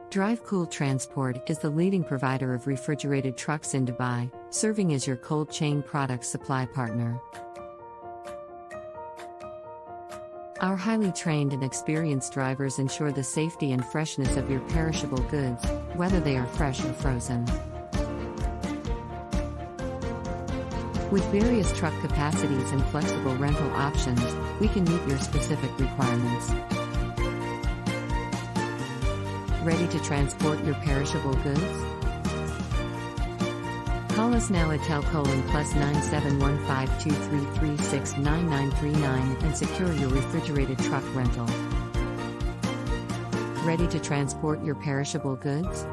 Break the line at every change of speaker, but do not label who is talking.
Drive Cool Transport is the leading provider of refrigerated trucks in Dubai, serving as your cold chain product supply partner. Our highly trained and experienced drivers ensure the safety and freshness of your perishable goods, whether they are fresh or frozen. With various truck capacities and flexible rental options, we can meet your specific requirements. Ready to transport your perishable goods? Call us now at +971523369939 and secure your refrigerated truck rental. Ready to transport your perishable goods?